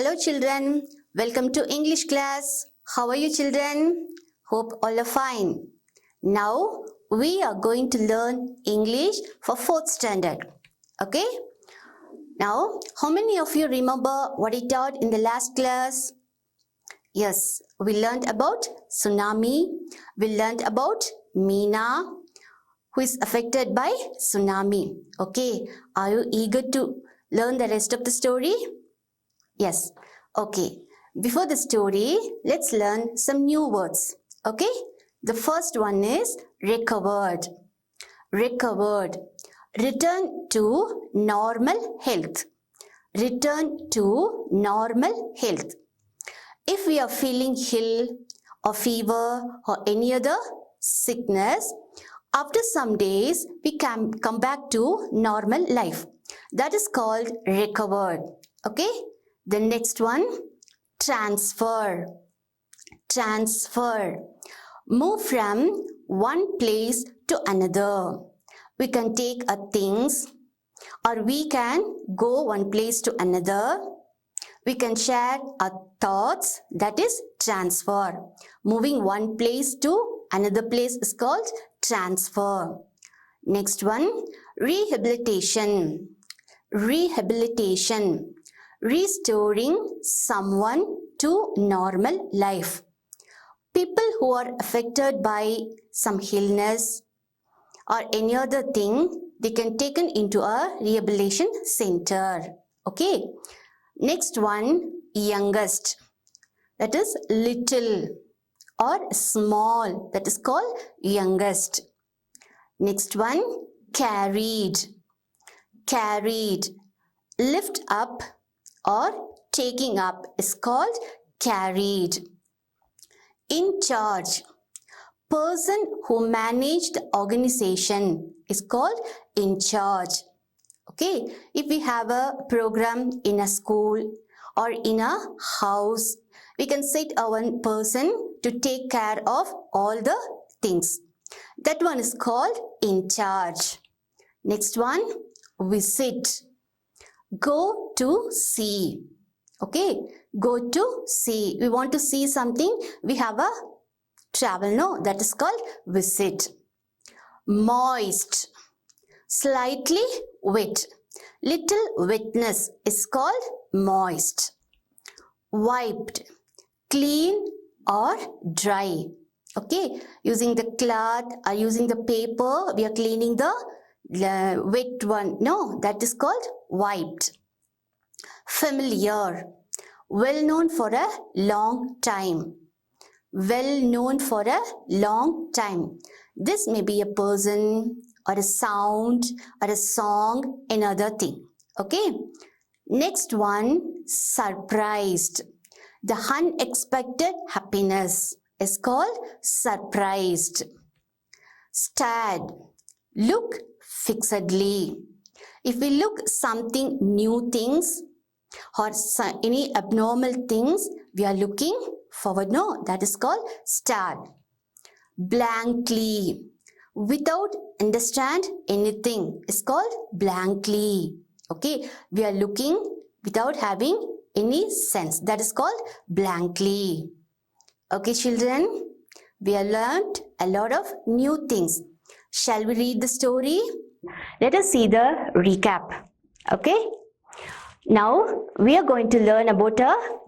Hello children, welcome to English class. How are you children? Hope all are fine. Now we are going to learn English for 4th standard. Okay? Now how many of you remember what I taught in the last class? Yes, we learned about tsunami. We learned about Meena who is affected by tsunami. Okay, are you eager to learn the rest of the story? Yes. Okay. Before the story, let's learn some new words. Okay. The first one is recovered. Recovered. Return to normal health. Return to normal health. If we are feeling ill or fever or any other sickness, after some days, we can come back to normal life. That is called recovered. Okay. The next one, transfer. Transfer. Move from one place to another. We can take our things or we can go one place to another. We can share our thoughts. That is transfer. Moving one place to another place is called transfer. Next one, rehabilitation. Rehabilitation. Restoring someone to normal life. People who are affected by some illness or any other thing, they can taken into a rehabilitation center. Okay. Next one, youngest. That is little or small. That is called youngest. Next one, carried. Carried. Lift up or taking up is called carried. In charge. Person who managed the organization is called in charge. Okay. If we have a program in a school or in a house, we can set a one person to take care of all the things. That one is called in charge. Next one, visit. Go to see. Okay, go to see. We want to see something. We have a travel, no? That is called visit. Moist. Slightly wet. Little wetness is called moist. Wiped. Clean or dry. Okay, using the cloth or using the paper, we are cleaning the wet one. No, that is called wiped. Familiar. Well known for a long time. Well known for a long time. This may be a person or a sound or a song, another thing. Okay. Next one, surprised. The unexpected happiness is called surprised. Stared. Look fixedly. If we look something new things or any abnormal things, we are looking forward. No, that is called stare. Blankly. Without understand anything is called blankly. Okay, we are looking without having any sense. That is called blankly. Okay, children, we have learned a lot of new things. Shall we read the story? Let us see the recap. Okay. Now we are going to learn about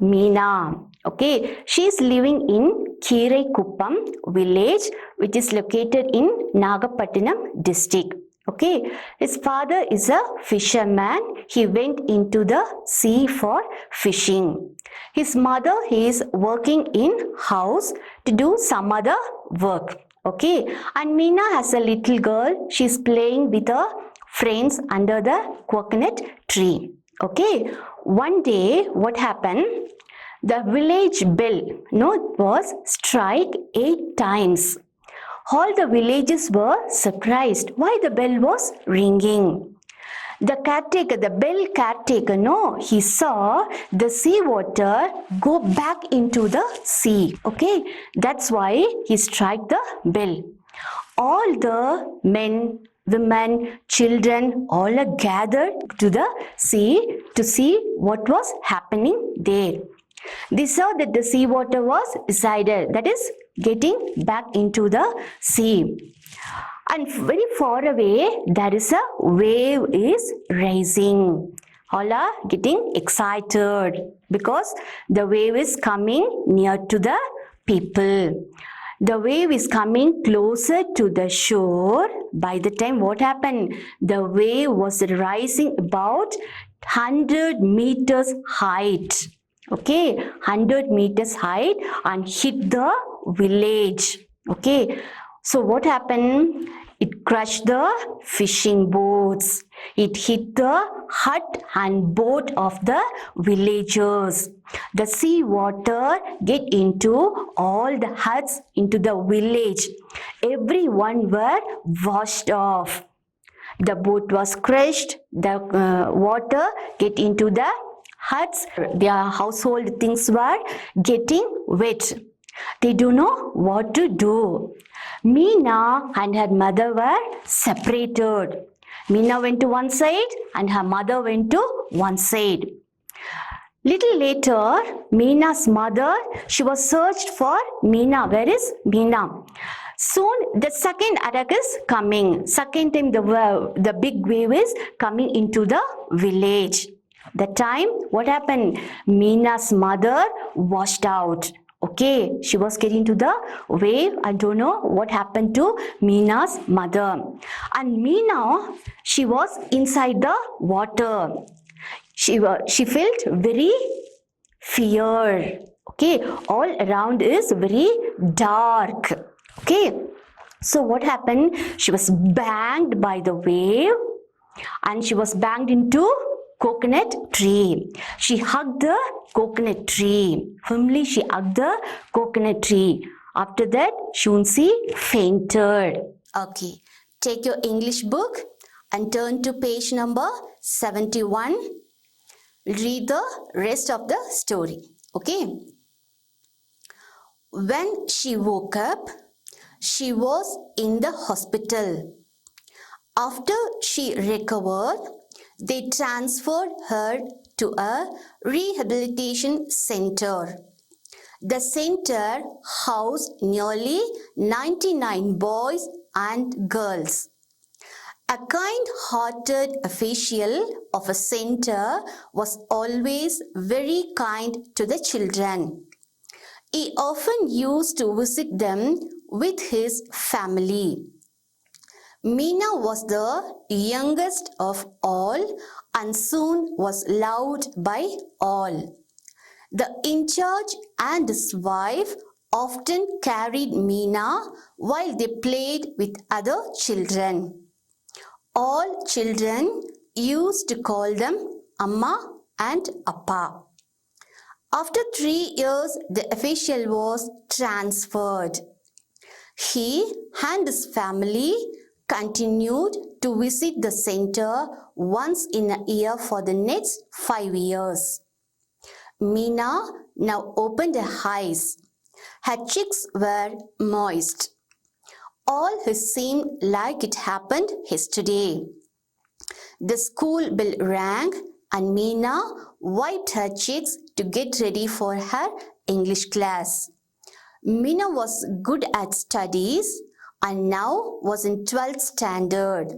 Meena. Okay. She is living in Kiraikuppam village, which is located in Nagapattinam district. Okay. His father is a fisherman. He went into the sea for fishing. His mother is working in house to do some other work. Okay, and Meena has a little girl. She's playing with her friends under the coconut tree. Okay, one day what happened? The village bell, was strike 8 times. All the villagers were surprised why the bell was ringing. The caretaker, the bell caretaker, he saw the seawater go back into the sea. Okay, that's why he struck the bell. All the men women, children, all are gathered to the sea to see what was happening there. They saw that the sea water was decided, that is, getting back into the sea. And very far away, there is a wave is rising. All are getting excited because the wave is coming near to the people. The wave is coming closer to the shore. By the time what happened? The wave was rising about 100 meters height. Okay, 100 meters height and hit the village. Okay, so what happened? It crushed the fishing boats. It hit the hut and boat of the villagers. The sea water get into all the huts into the village. Everyone were washed off. The boat was crushed. The water get into the huts. Their household things were getting wet. They don't know what to do. Meena and her mother were separated. Meena went to one side and her mother went to one side. Little later, Meena's mother, she was searched for Meena. Where is Meena? Soon the second attack is coming. Second time the big wave is coming into the village. That time, what happened? Meena's mother washed out. Okay, she was getting to the wave. I don't know what happened to Meena's mother. And Meena, she was inside the water. She felt very fear. Okay, all around is very dark. Okay, so what happened? She was banged by the wave and she was banged into coconut tree. She hugged the coconut tree. Firmly she hugged the coconut tree. After that, Shunsi fainted. Okay, take your English book and turn to page number 71. Read the rest of the story. Okay. When she woke up, she was in the hospital. After she recovered, they transferred her to a rehabilitation center. The center housed nearly 99 boys and girls. A kind-hearted official of a center was always very kind to the children. He often used to visit them with his family. Meena was the youngest of all and soon was loved by all. The in-charge and his wife often carried Meena while they played with other children. All children used to call them Amma and Appa. After 3 years, the official was transferred. He and his family continued to visit the center once in a year for the next 5 years. Meena now opened her eyes. Her cheeks were moist. All this seemed like it happened yesterday. The school bell rang and Meena wiped her cheeks to get ready for her English class. Meena was good at studies and now was in 12th standard.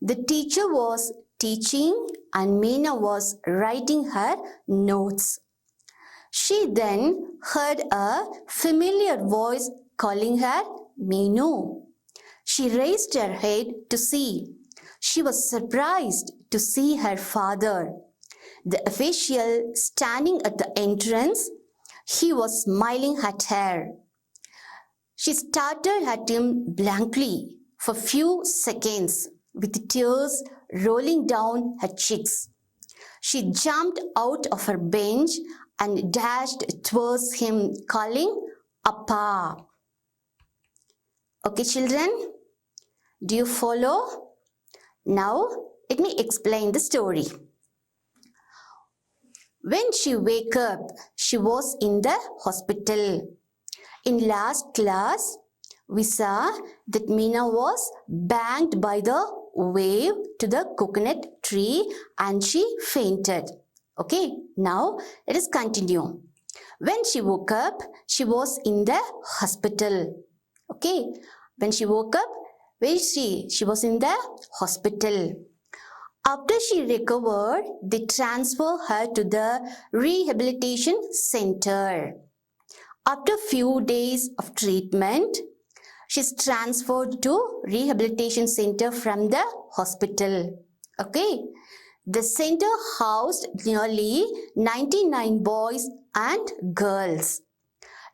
The teacher was teaching and Meena was writing her notes. She then heard a familiar voice calling her Meenu. She raised her head to see. She was surprised to see her father. The official standing at the entrance, he was smiling at her. She stared at him blankly for a few seconds with tears rolling down her cheeks. She jumped out of her bench and dashed towards him, calling, Appa. Okay, children, do you follow? Now, let me explain the story. When she woke up, she was in the hospital. In last class, we saw that Meena was banged by the wave to the coconut tree and she fainted. Okay, now let us continue. When she woke up, she was in the hospital. Okay, when she woke up, where is she? She was in the hospital. After she recovered, they transferred her to the rehabilitation center. After few days of treatment, she's transferred to rehabilitation center from the hospital. Okay. The center housed nearly 99 boys and girls.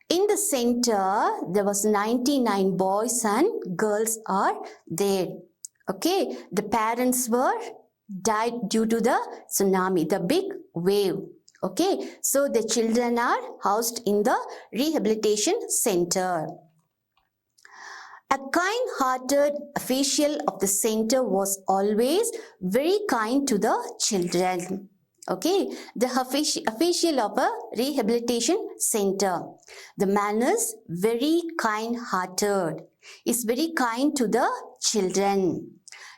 In the center, there was 99 boys and girls are there. Okay. The parents were died due to the tsunami, the big wave. Okay. So the children are housed in the rehabilitation center. A kind-hearted official of the center was always very kind to the children. Okay, the official of a rehabilitation center. The man is very kind-hearted. Is very kind to the children.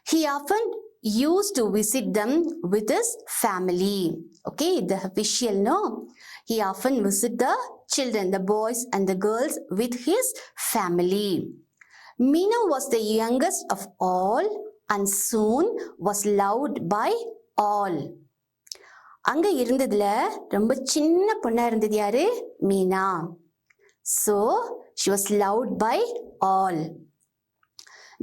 He often used to visit them with his family. Okay, the official, no? He often visit the children, the boys and the girls with his family. Meena was the youngest of all and soon was loved by all. அங்க இருந்ததுல ரொம்ப சின்ன பொண்ணா இருந்தது யாரு? Meena. So she was loved by all.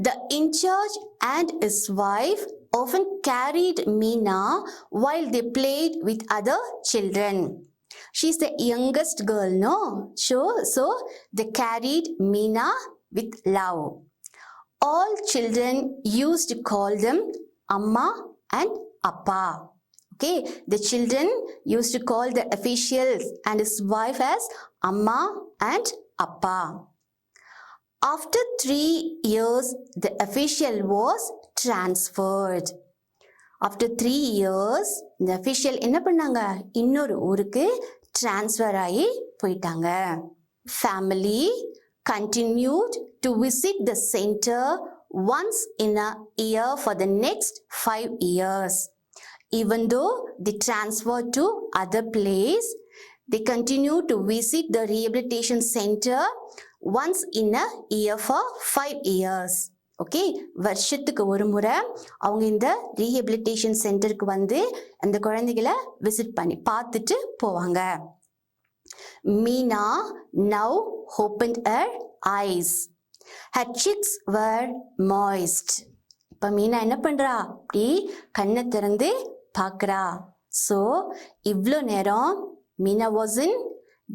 The in-charge and his wife often carried Meena while they played with other children. She's the youngest girl, no? So they carried Meena with love. All children used to call them Amma and Appa. Okay, the children used to call the officials and his wife as Amma and Appa. After 3 years, the official was transferred. After 3 years, the official என்ன பண்ணாங்க? இன்னொரு ஊருக்கு transfer ஆகி போயிட்டாங்க. Family continued to visit the center once in a year for the next 5 years. Even though they transferred to other place, they continued to visit the rehabilitation center once in a year for 5 years. Okay, வருஷத்துக்கு ஒரு முறை அவங்க இந்த rehabilitation சென்டருக்கு வந்து அந்த குழந்தைகளை visit பண்ணி பார்த்துட்டு போவாங்க. Meena now opened her eyes. Her cheeks were moist. இப்ப மீனா என்ன பண்றா? அப்படி கண்ணை திறந்து பார்க்கறா. So இவ்வளோ நேரம் Meena was in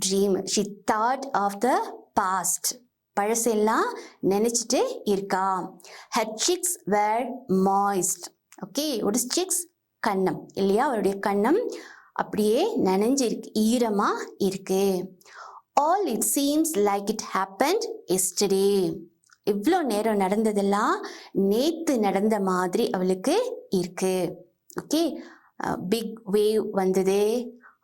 dream. She thought of the past. பழசெல்லாம் நினைச்சிட்டு இருக்கா. Her cheeks were moist. Okay, what is cheeks? கன்னம் இல்லையா? அவருடைய கன்னம் அப்படியே நனைஞ்சிருக்கு, ஈரமா இருக்கு. All it seems like it happened yesterday. இவ்வளோ நேரம் நடந்ததெல்லாம் நேத்து நடந்த மாதிரி அவளுக்கு இருக்கு. ஓகே, பிக் வேவ் வந்தது,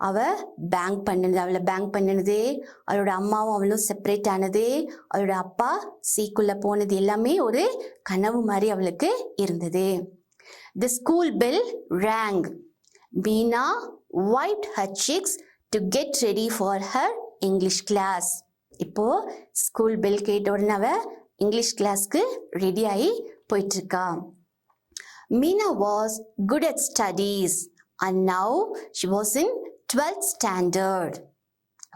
அவளை பேங்க் பண்ணினது, அவளோட அம்மாவும் அவளும் செப்பரேட் ஆனது, அவளோட அப்பா சீக்குள்ள போனது எல்லாமே ஒரு கனவு மாதிரி அவளுக்கு இருந்தது. The school bell rang. Meena wiped her cheeks to get ready for her English class. இப்போ ஸ்கூல் பெல் கேட்ட உடனே அவ இங்கிலீஷ் கிளாஸ்க்கு ரெடி ஆகி போயிட்டு இருக்கா. Meena was good at studies and now she was in 12th standard.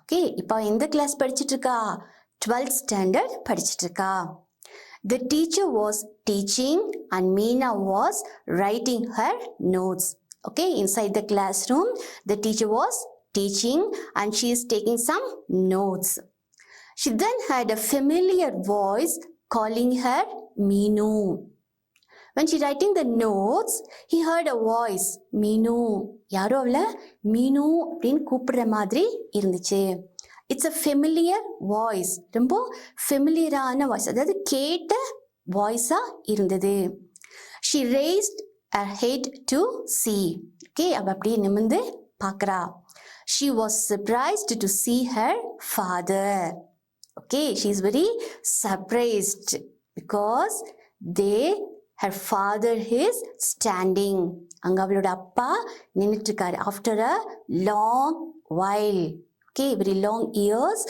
Okay, இப்போ எந்த கிளாஸ் படிச்சிட்டு இருக்கா? 12th standard படிச்சிட்டு இருக்கா. The teacher was teaching and Meena was writing her notes. Okay, inside the classroom, the teacher was teaching and she is taking some notes. She then heard a familiar voice calling her Meenu. When she writing the notes, he heard a voice, Meenu. யாரோ அவளை மீனு அப்படின்னு கூப்பிடுற மாதிரி இருந்துச்சு. It's a familiar voice. ரொம்ப ஃபெமிலியரான voice, அதாவது கேட்ட வாய்ஸா இருந்தது. She raised her head to see. Okay, அவ அப்படியே நிமிர்ந்து பார்க்கறா. She was surprised to see her father. Okay, she is very surprised because her father is standing. அங்க அவளோட அப்பா நின்னுட்டு இருக்காரு. After a long while, okay, very long years,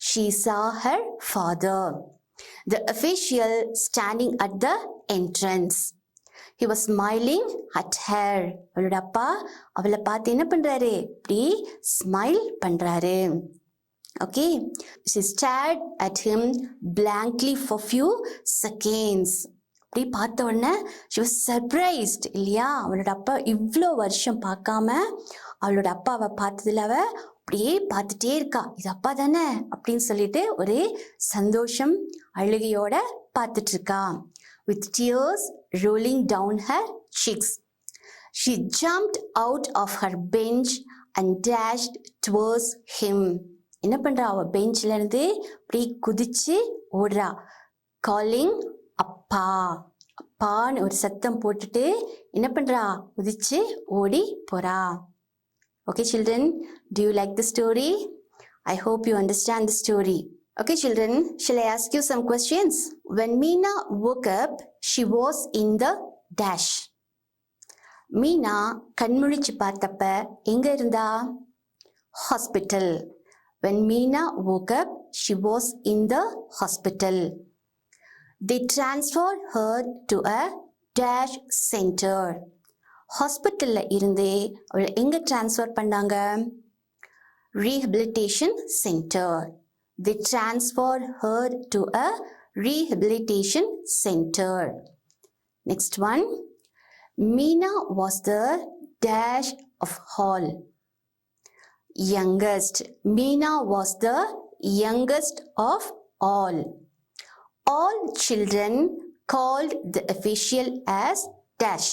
she saw her father. The official standing at the entrance. He was smiling at her. அவளோட அப்பா அவளை பார்த்து என்ன பண்றாரு? இப்படி ஸ்மைல் பண்றாரு. Okay, she stared at him blankly for few seconds. அப்படி பார்த்த உடனே she was surprised. இல்லையா? அவளோட அப்பா இவ்வளோ வருஷம் பார்க்காம அவளோட அப்பாவை பார்த்ததுல அவ அப்படியே பார்த்துட்டே இருக்கா. இது அப்பா தானே அப்படின்னு சொல்லிட்டு ஒரே சந்தோஷம் அழுகையோட பார்த்துட்டு இருக்கா. With tears rolling down her cheeks, she jumped out of her bench and dashed towards him. என்ன பண்றா? அவ பெஞ்ச்ல இருந்து அப்படி குதிச்சு ஓடுறா. காலிங் அப்பா, அப்பான்னு ஒரு சத்தம் போட்டுட்டு என்ன பண்றா? குதிச்சு ஓடி போறா. Okay children, do you like the story? I hope you understand the story. Okay children, shall I ask you some questions? When Meena woke up, she was in the dash. Meena கண்முழிச்சு பார்த்தப்ப எங்க இருந்தா? Hospital. When Meena woke up, she was in the hospital. They transferred her to a dash center. ஹாஸ்பிட்டல்ல இருந்தே அவளை எங்க transfer பண்ணாங்க? Rehabilitation center. They transferred her to a rehabilitation center. Next one. Meena was the dash of all. Youngest. Meena was the youngest of all. All children called the official as dash.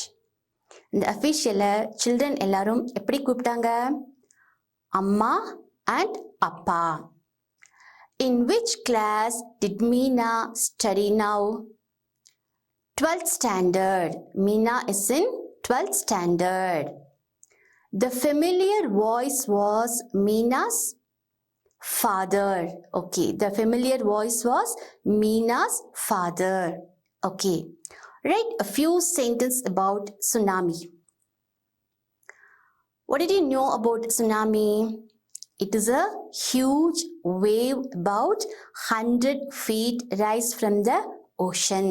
இந்த official children எல்லாரும் எப்படி கூப்பிட்டாங்க? அம்மா and அப்பா. In which class did Meena study now? 12th standard. Meena is in 12th standard. The familiar voice was Meena's father. Okay, the familiar voice was Meena's father. Okay, write a few sentences about tsunami. What did you know about tsunami? It is a huge wave about 100 feet rise from the ocean.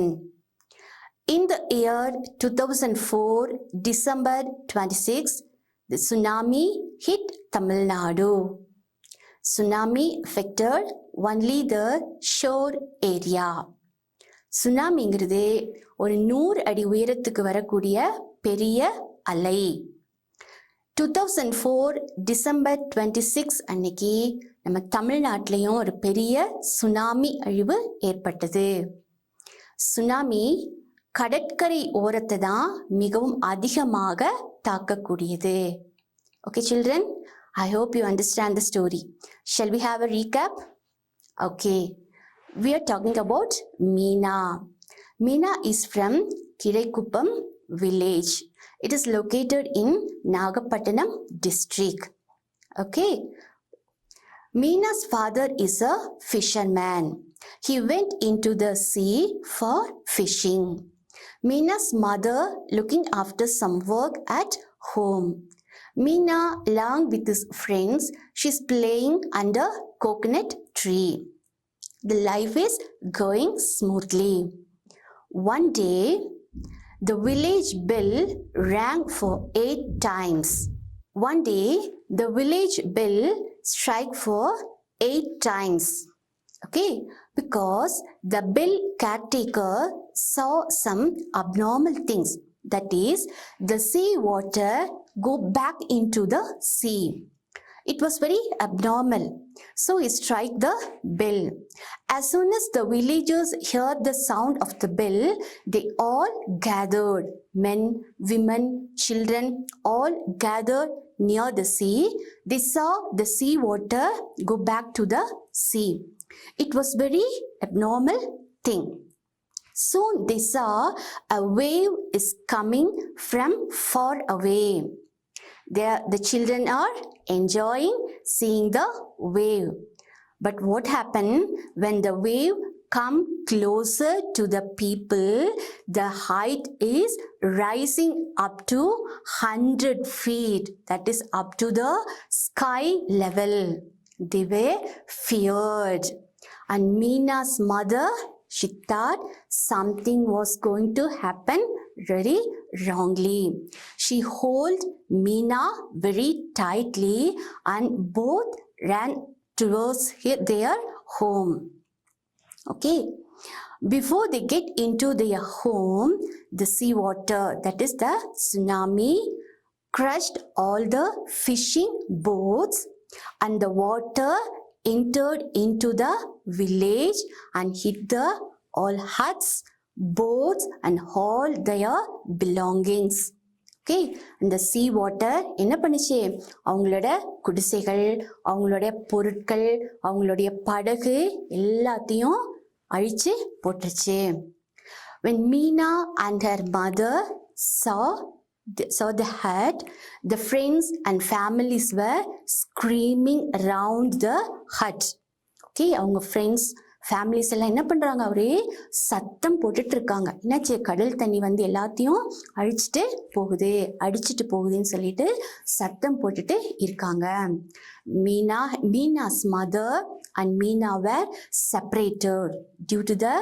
In the year 2004, December 26, the tsunami hit Tamil Nadu. Tsunami affected only the shore area. சுனாமிங்கிறது ஒரு 100 அடி உயரத்துக்கு வரக்கூடிய பெரிய அலை. 2004 December 26 அன்னைக்கு நம்ம தமிழ்நாட்டிலையும் ஒரு பெரிய சுனாமி அழிவு ஏற்பட்டது. சுனாமி கடற்கரை ஓரத்தை தான் மிகவும் அதிகமாக தாக்கக்கூடியது. Okay children, I hope you understand the story. Shall we have a recap? Okay, we are talking about Meena. Meena is from Kiraikuppam village. It is located in Nagapattinam district. Okay. Meena's father is a fisherman. He went into the sea for fishing. Meena's mother looking after some work at home. Meena, along with his friends, she's playing under coconut tree. The life is going smoothly. One day, the village bell rang for 8 times. One day, the village bell struck for 8 times. Okay, because the bell caretaker saw some abnormal things. That is, the sea water go back into the sea. It was very abnormal. So he struck the bell. As soon as the villagers heard the sound of the bell, they all gathered. Men, women, children, all gathered near the sea. They saw the sea water go back to the sea. It was very abnormal thing. Soon they saw a wave is coming from far away. The children are enjoying seeing the wave. But what happened when the wave come closer to the people, the height is rising up to 100 feet, that is up to the sky level. They were feared, and Meena's mother, she thought something was going to happen very wrongly. She held Meena very tightly and both ran towards their home. Okay, before they get into their home, the sea water, that is the tsunami, crushed all the fishing boats, and the water entered into the village and hit the all huts, boats and all their belongings. Okay, இந்த sea water என்ன பண்ணுச்சு, அவங்களோட குடிசைகள், அவங்களுடைய பொருட்கள், அவங்களுடைய படகு எல்லாத்தையும் அழிச்சு போட்டுருச்சு. When Meena and her mother saw the hut, the friends and families were screaming around the hut. Okay, அவங்க ஃப்ரெண்ட்ஸ் ஃபேமிலிஸ் எல்லாம் என்ன பண்ணுறாங்க, ஒரே சத்தம் போட்டுட்டு இருக்காங்க. என்னாச்சு, கடல் தண்ணி வந்து எல்லாத்தையும் அடிச்சுட்டு போகுதுன்னு சொல்லிட்டு சத்தம் போட்டுட்டு இருக்காங்க. Meena's mother and Meena were separated due to the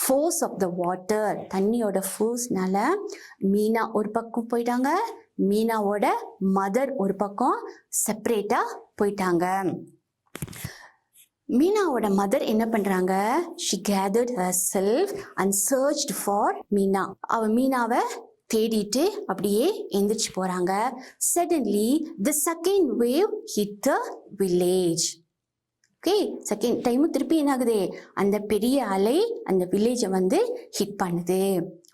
force of the water. தண்ணியோட ஃபோர்ஸ்னால மீனா ஒரு பக்கம் போயிட்டாங்க, மீனாவோட மதர் ஒரு பக்கம் செப்பரேட்டா போயிட்டாங்க. மீனாவோட மதர் என்ன பண்றாங்க, she gathered herself and searched for Meena. அவ மீனாவை தேடிட்டு அப்படியே எந்திரிச்சு போறாங்க. Suddenly the second wave hit the village. Okay, second டைமும் திருப்பி என்ன ஆகுது, அந்த பெரிய அலை அந்த வில்லேஜை வந்து ஹிட் பண்ணுது.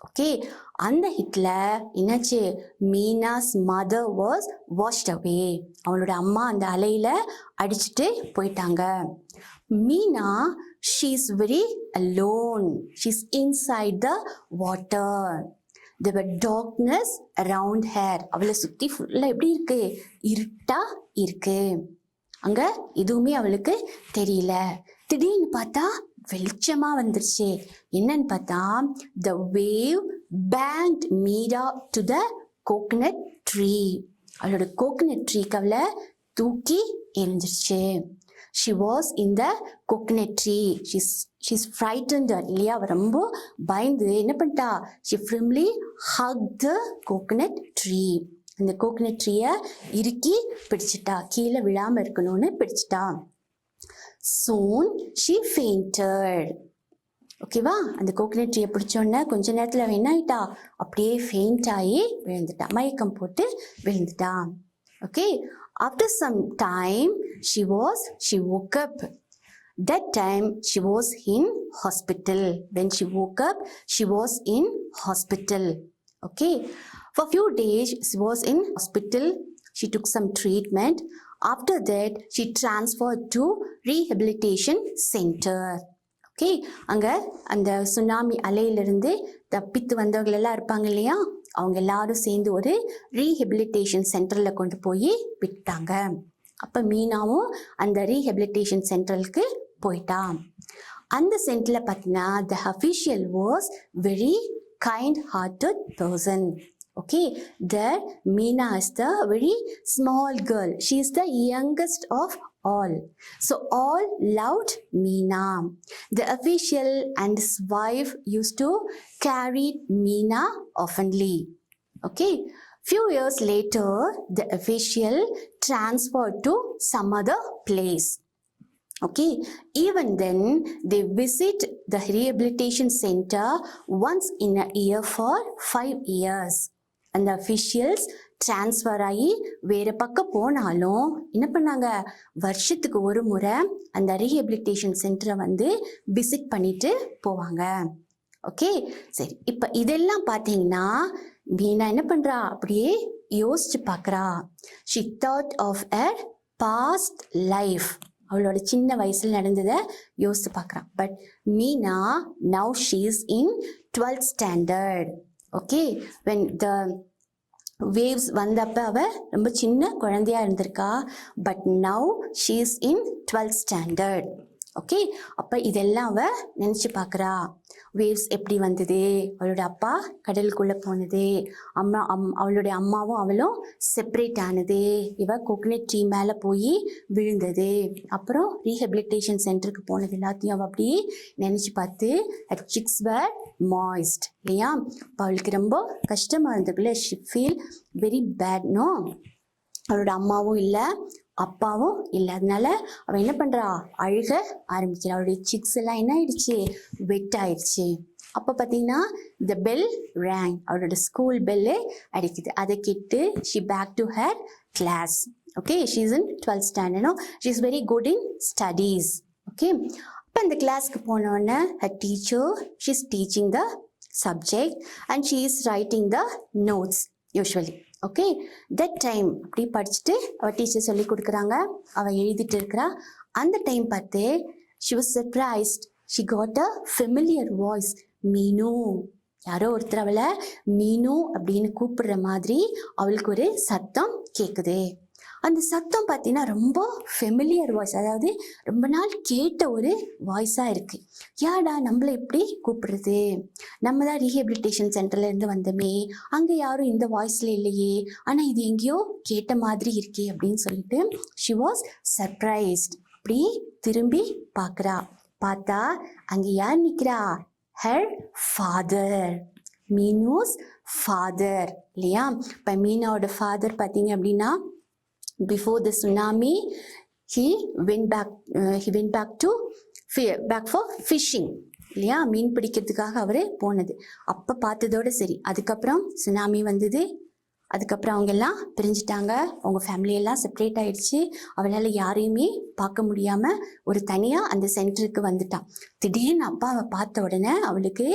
ஓகே, அந்த ஹிட்ல என்னாச்சு, மீனாஸ் மதர் வாஸ் வாஷ்ட் அவே. அவளோட அம்மா அந்த அலையில அடிச்சுட்டு போயிட்டாங்க. Meena, she is very alone. She is inside the water. There were darkness around her. அவளை சுத்தி ஃபுல்லா எப்படி இருக்கு, இருட்டா இருக்கு. அங்க எதுவுமே அவளுக்கு தெரியல. திடீர்னு பார்த்தா வெளிச்சமா வந்துருச்சு. என்னன்னு பார்த்தா, the wave banged Meena to the coconut tree. அவளோட கோகனட் ட்ரீக்கு அவளை தூக்கி எரிஞ்சிருச்சு. She was in the coconut tree. She's frightened இல்லையா, அவ ரொம்ப பயந்து என்ன பண்ணிட்டா, she firmly hugged the coconut tree. அந்த கோகனட் ட்ரீயை இறுக்கி பிடிச்சிட்டா, கீழே விழாம இருக்கணும்னு பிடிச்சிட்டா. Soon she fainted. ஓகேவா, அந்த கோகனட் ட்ரீயை பிடிச்சோன்னே கொஞ்ச நேரத்தில் அவன் என்ன ஆயிட்டா, அப்படியே ஃபெயிண்ட் ஆகி விழுந்துட்டா, மயக்கம் போட்டு விழுந்துட்டா. Okay, after some time she woke up. That time she was in hospital. When she woke up, she was in hospital. Okay, for few days she was in hospital. She took some treatment. After that she transferred to rehabilitation center. Okay, அங்கே அந்த tsunami அலையிலிருந்து தப்பித்து வந்தவர்கள் எல்லாம் இருப்பாங்க இல்லையா, அவங்க எல்லாரும் சேர்ந்து ஒரு ரீஹெபிலிட்டேஷன் சென்டரில் கொண்டு போய் விட்டாங்க. அப்போ மீனாவும் அந்த ரீஹெபிலிட்டேஷன் சென்டருக்கு போயிட்டான். அந்த சென்டரில் பார்த்தீங்கன்னா the official was very kind-hearted person. Okay, there Meena is the very small girl. She is the youngest of all. So all loved Meena. The official and his wife used to carry Meena oftenly. Okay, few years later, the official transferred to some other place. Okay, even then they visit the rehabilitation center once in a year for 5 years. And the officials transfer ஆகி வேறு பக்கம் போனாலும் என்ன பண்ணாங்க, வருஷத்துக்கு ஒரு முறை அந்த ரீஹெபிலிட்டேஷன் சென்டரை வந்து விசிட் பண்ணிட்டு போவாங்க. ஓகே, சரி, இப்போ இதெல்லாம் பார்த்தீங்கன்னா மீனா என்ன பண்ணுறா, அப்படியே யோசிச்சு பார்க்குறா. she thought of her past life. அவளோட சின்ன வயசில் நடந்ததை யோசிச்சு பார்க்குறான். But Meena now she is in 12th standard. Okay, when the waves வந்தப்ப அவ ரொம்ப சின்ன குழந்தையா இருந்திருக்கா. But now she is in 12th standard. Okay, அப்போ இதெல்லாம் அவ நினச்சி பார்க்குறா. வேவ்ஸ் எப்படி வந்தது, அவளோட அப்பா கடலுக்குள்ளே போனது, அவளுடைய அம்மாவும் அவளும் செப்பரேட் ஆனது, இவ கோகனட் ட்ரீ மேலே போய் விழுந்தது, அப்புறம் ரீஹபிலிட்டேஷன் சென்டருக்கு போனது, எல்லாத்தையும் அவள் அப்படியே நினச்சி பார்த்து her cheeks were moist இல்லையா. இப்போ அவளுக்கு ரொம்ப கஷ்டமாக இருந்ததுக்குள்ள she feel very bad no. அவளோட அம்மாவும் இல்லை, அப்பாவும் இல்லை, அதனால அவள் என்ன பண்ணுறா, அழுக ஆரம்பிக்கிறா. அவளுடைய சிக்ஸ் எல்லாம் என்ன ஆயிடுச்சு, வெட் ஆயிடுச்சு. அப்போ பார்த்தீங்கன்னா த பெல் ரேங், அவளோட ஸ்கூல் பெல்லு அடிக்குது. அதை கேட்டு she back to her class. Okay, she is in 12th standard no, she is very good in studies. Okay, அப்போ அந்த கிளாஸ்க்கு போனோடனே her teacher she is teaching the subject and she is writing the notes usually. Okay, that time அப்படி படிச்சுட்டு அவள் teacher சொல்லி கொடுக்குறாங்க, அவள் எழுதிட்டு இருக்கிறா. அந்த டைம் பார்த்து she was surprised, she got a familiar voice, மீனு. யாரோ ஒருத்தர் அவளை மீனு அப்படின்னு கூப்பிடுற மாதிரி அவளுக்கு ஒரு சத்தம் கேட்குது. அந்த சத்தம் பார்த்தீங்கன்னா ரொம்ப ஃபெமிலியர் வாய்ஸ், அதாவது ரொம்ப நாள் கேட்ட ஒரு வாய்ஸாக இருக்குது. யாடா நம்மளை எப்படி கூப்பிடுறது, நம்ம தான் ரீஹபிலிட்டேஷன் சென்டர்லேருந்து வந்தோமே, அங்கே யாரும் இந்த வாய்ஸில் இல்லையே, ஆனால் இது எங்கேயோ கேட்ட மாதிரி இருக்கே அப்படின்னு சொல்லிட்டு ஷி வாஸ் சர்ப்ரைஸ்ட். அப்படி திரும்பி பார்க்குறா. பார்த்தா அங்கே யார் நிற்கிறா, ஹர் ஃபாதர், மீனூஸ் ஃபாதர் இல்லையா. இப்போ மீனாவோட ஃபாதர் பார்த்தீங்க அப்படின்னா before the tsunami he went back for fishing இல்லையா, மீன் பிடிக்கிறதுக்காக அவர் போனது. அப்போ பார்த்ததோடு சரி. அதுக்கப்புறம் சுனாமி வந்தது, அதுக்கப்புறம் அவங்க எல்லாம் பிரிஞ்சுட்டாங்க, அவங்க ஃபேமிலியெல்லாம் செப்பரேட் ஆயிடுச்சு. அவளால் யாரையுமே பார்க்க முடியாமல் ஒரு தனியாக அந்த சென்டருக்கு வந்துட்டான். திடீர்னு அப்பாவை பார்த்த உடனே அவளுக்கு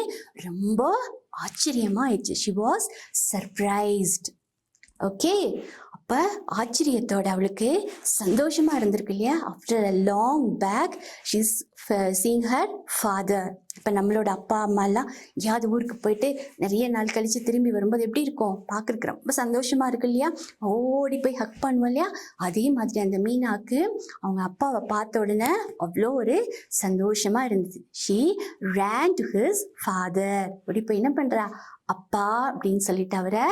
ரொம்ப ஆச்சரியமாக ஆயிடுச்சு. She was surprised. ஓகே, அப்போ ஆச்சரியத்தோட அவளுக்கு சந்தோஷமாக இருந்திருக்கு இல்லையா. After a long back she is seeing her father. இப்போ நம்மளோட அப்பா அம்மாலாம் எங்கேயாவது ஊருக்கு போயிட்டு நிறைய நாள் கழித்து திரும்பி வரும்போது எப்படி இருக்கும், பார்க்குறக்கு ரொம்ப சந்தோஷமாக இருக்கு இல்லையா, ஓடி போய் ஹக் பண்ணுவோம் இல்லையா. அதே மாதிரி அந்த மீனாக்கு அவங்க அப்பாவை பார்த்த உடனே அவ்வளோ ஒரு சந்தோஷமாக இருந்தது. She ran to his father. ஓடி போய் என்ன பண்ணுறா, அப்பா அப்படின்னு சொல்லிட்டு அவரை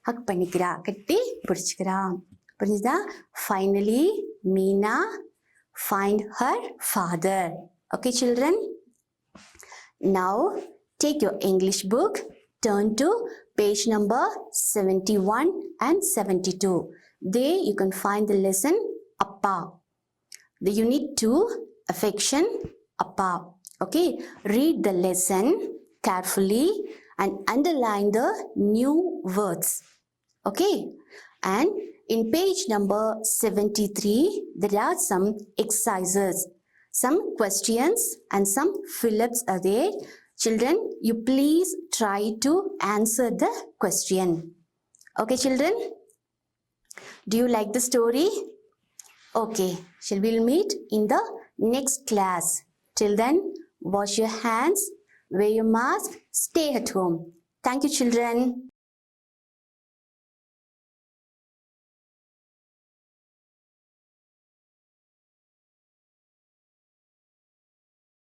ஹக் பண்ணிக்கிறா, கட்டி பிடிச்சிக்கிறா. புரிஞ்சுதா. Finally Meena find her father. Okay children, now take your English book, turn to page number 71 and 72. There you can find the lesson Appa, the unit 2 affection Appa. Okay, read the lesson carefully and underline the new words. Okay, and in page number 73 there are some exercises, some questions and some fill-ups are there. Children, you please try to answer the question. Okay children, do you like the story? Okay, shall we meet in the next class. Till then, wash your hands, wear your mask, stay at home. Thank you children.